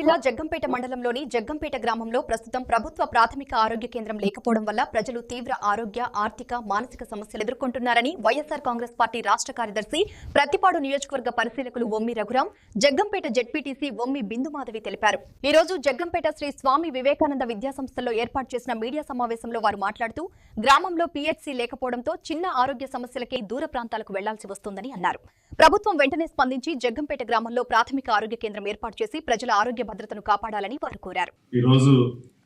జిల్లా జగ్గంపేట మండలంలోని జగ్గంపేట గ్రామంలో ప్రస్తుతం ప్రభుత్వ ప్రాథమిక ఆరోగ్య కేంద్రం లేకపోవడం వల్ల ప్రజలు తీవ్ర ఆరోగ్య, ఆర్థిక, మానసిక సమస్యలు ఎదుర్కొంటున్నారని వైఎస్ఆర్ కాంగ్రెస్ పార్టీ రాష్ట్ర కార్యదర్శి ప్రతిపాడు నియోజకవర్గ పరిశీలకులు ఒమ్మి రఘురాం, జగ్గంపేట జెడ్పీటీసీ ఒమ్మి బిందుమాధవి తెలిపారు. ఈ రోజు జగ్గంపేట శ్రీ స్వామి వివేకానంద విద్యాసంస్థలో ఏర్పాటు చేసిన మీడియా సమావేశంలో వారు మాట్లాడుతూ గ్రామంలో పీహెచ్సీ లేకపోవడంతో చిన్న ఆరోగ్య సమస్యలకే దూర ప్రాంతాలకు వెళ్లాల్సి వస్తోందని అన్నారు. ప్రభుత్వం వెంటనే స్పందించి జగ్గంపేట గ్రామంలో ప్రాథమిక ఆరోగ్య కేంద్రం ఏర్పాటు చేసి ప్రజల ఆరోగ్య భద్రతను కాపాడాలని వారు కోరారు. ఈ రోజు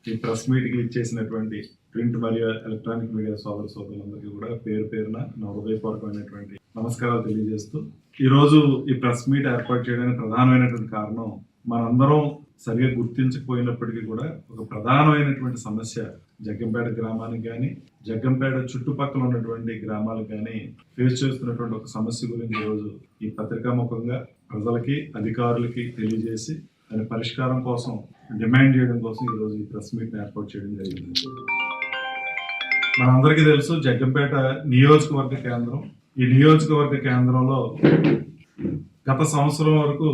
ఈ ప్రెస్ మీట్ కి ఇచ్చేసినటువంటి ప్రింట్ మరియు ఎలక్ట్రానిక్ మీడియా సోదరులందరికీ కూడా పేరు పేరున నా హృదయపూర్వకమైనటువంటి నమస్కారాలు తెలియజేస్తూ ఈ రోజు ఈ ప్రెస్ మీట్ ఏర్పాటు చేయడానికి ప్రధానమైనటువంటి కారణం మనందరం సరిగా గుర్తించకపోయినప్పటికీ కూడా ఒక ప్రధానమైనటువంటి సమస్య జగ్గంపేట గ్రామానికి కానీ జగ్గంపేట చుట్టుపక్కల ఉన్నటువంటి గ్రామాలకు కానీ ఫేస్ చేస్తున్నటువంటి ఒక సమస్య గురించి ఈరోజు ఈ పత్రికాముఖంగా ప్రజలకి అధికారులకి తెలియజేసి దాని పరిష్కారం కోసం డిమాండ్ చేయడం కోసం ఈరోజు ఈ ప్రెస్ మీట్ ఏర్పాటు చేయడం జరిగింది. మనందరికీ తెలుసు జగ్గంపేట నియోజకవర్గ కేంద్రం. ఈ నియోజకవర్గ కేంద్రంలో గత సంవత్సరం వరకు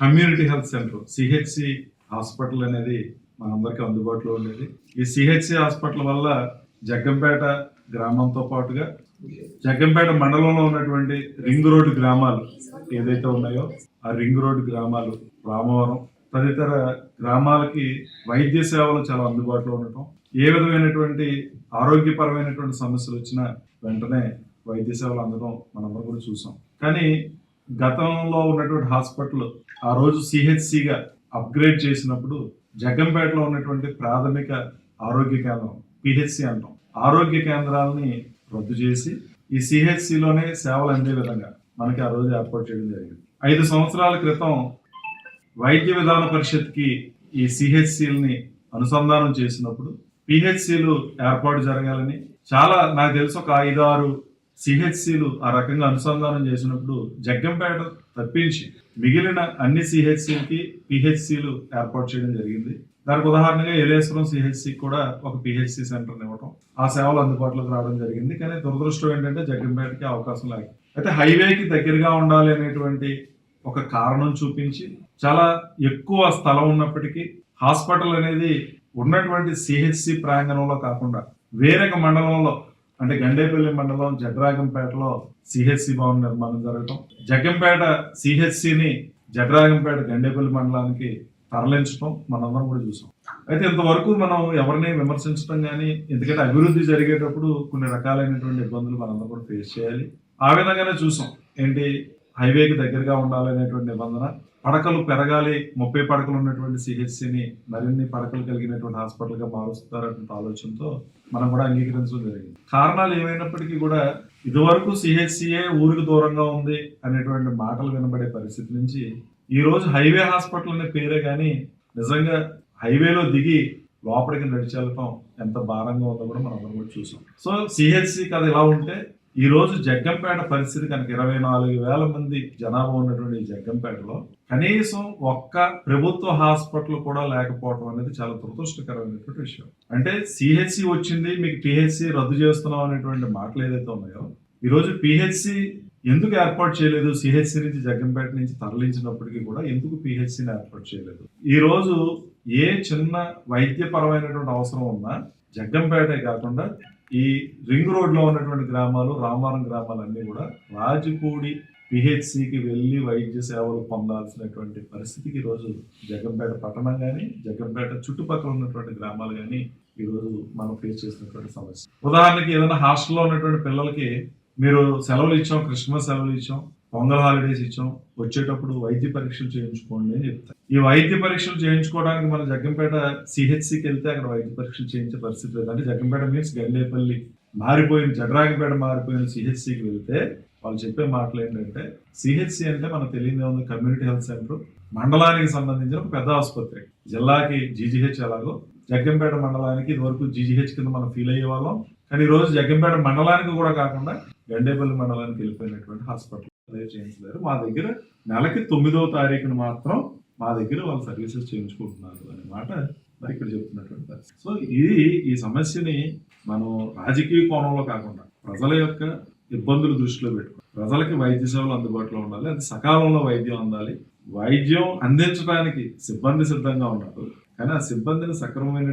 community health centre CHC hospital అనేది మనందరికీ అందుబాటులో ఉండేది. ఈ సిహెచ్సి హాస్పిటల్ వల్ల జగ్గంపేట గ్రామంతో పాటుగా జగ్గంపేట మండలంలో ఉన్నటువంటి రింగ్ రోడ్డు గ్రామాలు ఏదైతే ఉన్నాయో ఆ రింగ్ రోడ్డు గ్రామాలు, రామవరం తదితర గ్రామాలకి వైద్య సేవలు చాలా అందుబాటులో ఉండటం, ఏ విధమైనటువంటి ఆరోగ్యపరమైనటువంటి సమస్యలు వచ్చినా వెంటనే వైద్య సేవలు అందడం మనందరం కూడా చూసాం. కానీ గతంలో ఉన్నటువంటి హాస్పిటల్ ఆ రోజు సిహెచ్సిగా అప్గ్రేడ్ చేసినప్పుడు జగ్గంపేటలో ఉన్నటువంటి ప్రాథమిక ఆరోగ్య కేంద్రం పిహెచ్సి అంటాం ఆరోగ్య కేంద్రాలని రద్దు చేసి ఈ సిహెచ్సిలోనే సేవలు అందే విధంగా మనకి ఆ రోజు ఏర్పాటు చేయడం జరిగింది. 5 సంవత్సరాల క్రితం వైద్య విధాన పరిషత్కి ఈ సిహెచ్సిల్ని అనుసంధానం చేసినప్పుడు పిహెచ్సిలు ఏర్పాటు జరగాలని చాలా నాకు తెలుసు ఒక 5-6 సిహెచ్సిలు ఆ రకంగా అనుసంధానం చేసినప్పుడు జగ్గంపేట తప్పించి మిగిలిన అన్ని సిహెచ్సిలకి పిహెచ్సిలు ఏర్పాటు చేయడం జరిగింది. దానికి ఉదాహరణగా ఏలేశ్వరం సిహెచ్సి కూడా ఒక పిహెచ్సి సెంటర్ ఇవ్వడం, ఆ సేవలు అందుబాటులోకి రావడం జరిగింది. కానీ దురదృష్టం ఏంటంటే జగ్గంపేటకి అవకాశం లేదు. అయితే హైవేకి దగ్గరగా ఉండాలి అనేటువంటి ఒక కారణం చూపించి చాలా ఎక్కువ స్థలం ఉన్నప్పటికీ హాస్పిటల్ అనేది ఉన్నటువంటి సిహెచ్సి ప్రాంగణంలో కాకుండా వేరొక మండలంలో అంటే గండేపల్లి మండలం జడ్రాగంపేటలో సిహెచ్సి భవన్ నిర్మాణం జరగటం, జగ్గంపేట సిహెచ్సిని జడ్రాగంపేట గండేపల్లి మండలానికి తరలించడం మనందరం కూడా చూసాం. అయితే ఇంతవరకు మనం ఎవరిని విమర్శించడం కానీ, ఎందుకంటే అభివృద్ధి జరిగేటప్పుడు కొన్ని రకాలైనటువంటి ఇబ్బందులు మనందరం కూడా ఫేస్ చేయాలి. ఆ విధంగానే చూసాం. ఏంటి, హైవేకి దగ్గరగా ఉండాలనేటువంటి నిబంధన, పడకలు పెరగాలి, 30 పడకలు ఉన్నటువంటి సిహెచ్సిని మరిన్ని పడకలు కలిగినటువంటి హాస్పిటల్గా మారుస్తారనే ఆలోచనతో మనం కూడా అంగీకరించడం జరిగింది. కారణాలు ఏమైనప్పటికీ కూడా ఇదివరకు సిహెచ్సిఏ ఊరికి దూరంగా ఉంది అనేటువంటి మాటలు వినబడే పరిస్థితి నుంచి ఈ రోజు హైవే హాస్పిటల్ అనే పేరే కానీ నిజంగా హైవేలో దిగి లోపలికి నడిచెళ్ళటం ఎంత భారంగా ఉందో కూడా మనం కూడా చూసాం. సో సిహెచ్సి కథ ఇలా ఉంటే ఈ రోజు జగ్గంపేట పరిస్థితి కనుక 24,000 మంది జనాభా ఉన్నటువంటి జగ్గంపేటలో కనీసం ఒక్క ప్రభుత్వ హాస్పిటల్ కూడా లేకపోవడం అనేది చాలా దురదృష్టకరమైనటువంటి విషయం. అంటే సిహెచ్సి వచ్చింది, మీకు పిహెచ్సి రద్దు చేస్తున్నాం అనేటువంటి మాటలు ఏదైతే ఉన్నాయో, ఈ రోజు పిహెచ్సి ఎందుకు ఏర్పాటు చేయలేదు? సిహెచ్సి నుంచి జగ్గంపేట నుంచి తరలించినప్పటికీ కూడా ఎందుకు పిహెచ్సిని ఏర్పాటు చేయలేదు? ఈ రోజు ఏ చిన్న వైద్యపరమైనటువంటి అవసరం ఉన్నా జగ్గంపేటే కాకుండా ఈ రింగ్ రోడ్ లో ఉన్నటువంటి గ్రామాలు, రామవరం గ్రామాలన్నీ కూడా రాజపూడి పిహెచ్సికి వెళ్ళి వైద్య సేవలు పొందాల్సినటువంటి పరిస్థితికి ఈరోజు జగ్గంపేట పట్టణం కానీ జగ్గంపేట చుట్టుపక్కల ఉన్నటువంటి గ్రామాలు కానీ ఈరోజు మనం ఫేస్ చేసినటువంటి సమస్య. ఉదాహరణకి ఏదైనా హాస్టల్లో ఉన్నటువంటి పిల్లలకి మీరు సెలవులు ఇచ్చాం, క్రిస్మస్ సెలవులు ఇచ్చాం, పొంగల్ హాలిడేస్ ఇచ్చాం, వచ్చేటప్పుడు వైద్య పరీక్షలు చేయించుకోండి అని చెప్తారు. ఈ వైద్య పరీక్షలు చేయించుకోవడానికి మన జగ్గంపేట సిహెచ్సికి వెళ్తే అక్కడ వైద్య పరీక్షలు చేయించే పరిస్థితి లేదు. అంటే జగ్గంపేట మీన్స్ గండేపల్లి మారిపోయిన, జడ్రాగంపేట మారిపోయిన సిహెచ్సికి వెళ్తే వాళ్ళు చెప్పే మాటలు ఏంటంటే, సిహెచ్సి అంటే మనకు తెలియదే ఉంది కమ్యూనిటీ హెల్త్ సెంటర్, మండలానికి సంబంధించిన ఒక పెద్ద ఆసుపత్రి. జిల్లాకి జీజీహెచ్ ఎలాగో జగ్గంపేట మండలానికి ఇదివరకు జీజీహెచ్ కింద మనం ఫీల్ అయ్యే వాళ్ళం. కానీ ఈ రోజు జగ్గంపేట మండలానికి కూడా కాకుండా గండేపల్లి మండలానికి వెళ్ళిపోయినటువంటి హాస్పిటల్ చేయించలేరు. మా దగ్గర నెలకి 9వ తారీఖున మాత్రం మా దగ్గర వాళ్ళు సర్వీసెస్ చేయించుకుంటున్నారు అనే మాట మరి ఇక్కడ చెప్తున్నటువంటి పరిస్థితి. సో ఈ సమస్యని మనం రాజకీయ కోణంలో కాకుండా ప్రజల యొక్క ఇబ్బందులు దృష్టిలో పెట్టుకుని ప్రజలకి వైద్య సేవలు అందుబాటులో ఉండాలి, అది సకాలంలో వైద్యం అందాలి. వైద్యం అందించడానికి సిబ్బంది సిద్ధంగా ఉన్నారు, కానీ ఆ సిబ్బందిని సక్రమమైన